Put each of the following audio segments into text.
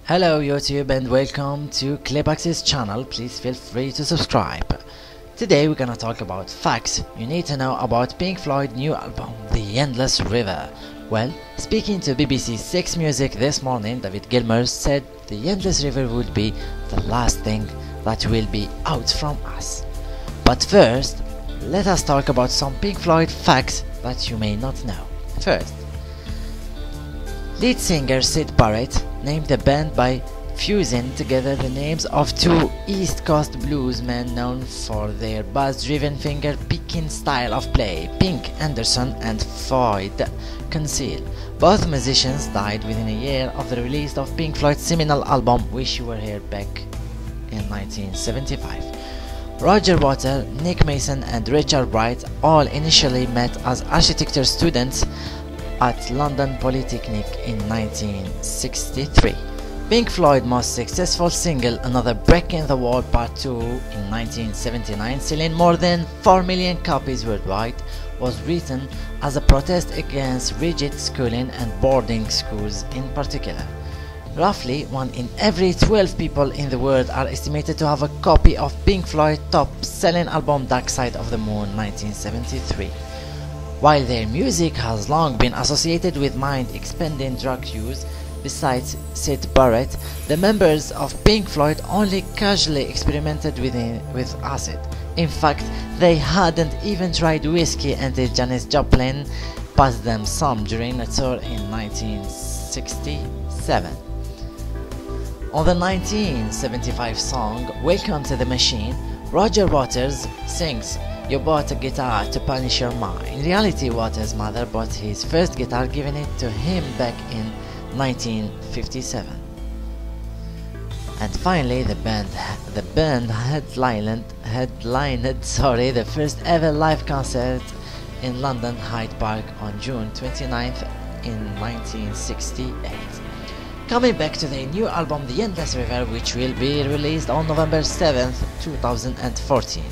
Hello YouTube and welcome to Clipax's channel. Please feel free to subscribe. Today we're gonna talk about facts you need to know about Pink Floyd's new album, The Endless River. Well, speaking to BBC Six Music this morning, David Gilmour said The Endless River would be the last thing that will be out from us. But first, let us talk about some Pink Floyd facts that you may not know. First, lead singer Syd Barrett named the band by fusing together the names of two East Coast blues men known for their bass-driven finger-picking style of play, Pink Anderson and Floyd Conceal. Both musicians died within a year of the release of Pink Floyd's seminal album Wish You Were Here back in 1975. Roger Waters, Nick Mason and Richard Wright all initially met as architecture students at London Polytechnic in 1963. Pink Floyd's most successful single, Another Brick in the Wall Part 2 in 1979, selling more than 4 million copies worldwide, was written as a protest against rigid schooling and boarding schools in particular. Roughly 1 in every 12 people in the world are estimated to have a copy of Pink Floyd's top-selling album Dark Side of the Moon 1973. While their music has long been associated with mind-expanding drug use, besides Syd Barrett, the members of Pink Floyd only casually experimented with acid. In fact, they hadn't even tried whiskey until Janis Joplin passed them some during a tour in 1967. On the 1975 song Welcome to the Machine, Roger Waters sings, "You bought a guitar to punish your ma." In reality, Waters' mother bought his first guitar, giving it to him back in 1957. And finally, the band headlined the first ever live concert in London Hyde Park on June 29th in 1968. Coming back to their new album The Endless River, which will be released on November 7th, 2014.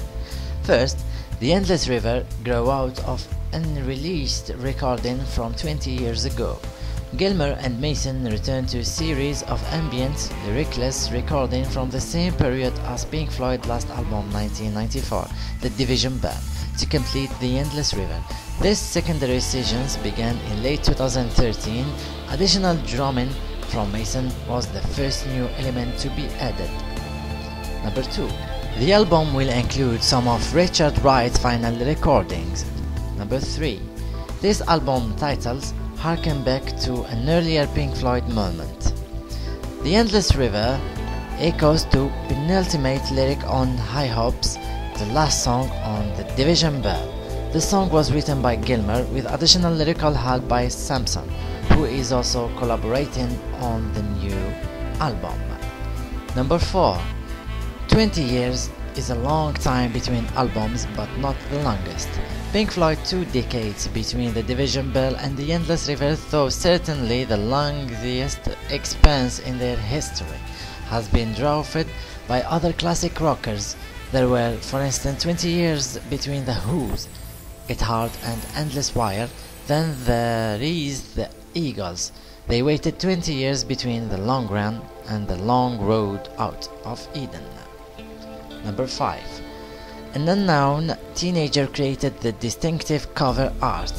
First, The Endless River grew out of unreleased recording from 20 years ago. Gilmour and Mason returned to a series of ambient, lyricless recording from the same period as Pink Floyd's last album 1994, The Division Bell, to complete The Endless River. These secondary sessions began in late 2013. Additional drumming from Mason was the first new element to be added. Number 2. The album will include some of Richard Wright's final recordings. Number 3. This album titles harken back to an earlier Pink Floyd moment. The Endless River echoes to penultimate lyric on High Hopes, the last song on The Division Bell. The song was written by Gilmour with additional lyrical help by Sampson, who is also collaborating on the new album. Number 4. 20 years is a long time between albums, but not the longest. Pink Floyd 2 decades between The Division Bell and The Endless River, though certainly the longest expanse in their history, has been dwarfed by other classic rockers. There were, for instance, 20 years between The Who's It Hard and Endless Wire, then there is the Eagles. They waited 20 years between The Long Run and The Long Road Out of Eden. Number 5. An unknown teenager created the distinctive cover art.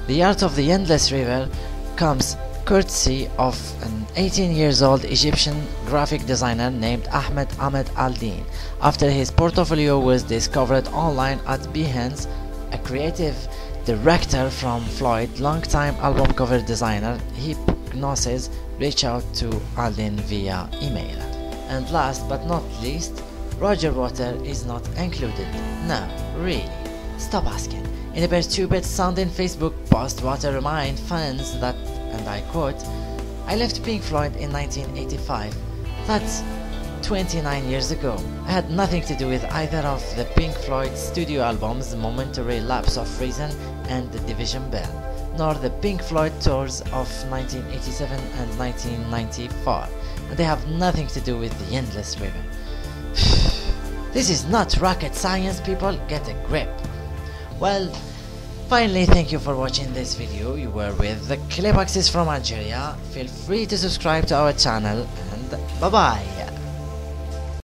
The art of The Endless River comes courtesy of an 18-year-old Egyptian graphic designer named Ahmed Al-Din. After his portfolio was discovered online at Behance, a creative director from Floyd, longtime album cover designer Hypnosis, reached out to Al-Din via email. And last but not least, Roger Waters is not included. No, really. Stop asking. In a perturbed sounding Facebook post, Waters reminded fans that, and I quote, "I left Pink Floyd in 1985. That's 29 years ago. I had nothing to do with either of the Pink Floyd studio albums, Momentary Lapse of Reason and The Division Bell, nor the Pink Floyd tours of 1987 and 1994. And they have nothing to do with The Endless River." This is not rocket science, people, get a grip. Well, finally, thank you for watching this video. You were with the Clipaxis from Algeria. Feel free to subscribe to our channel and Bye bye.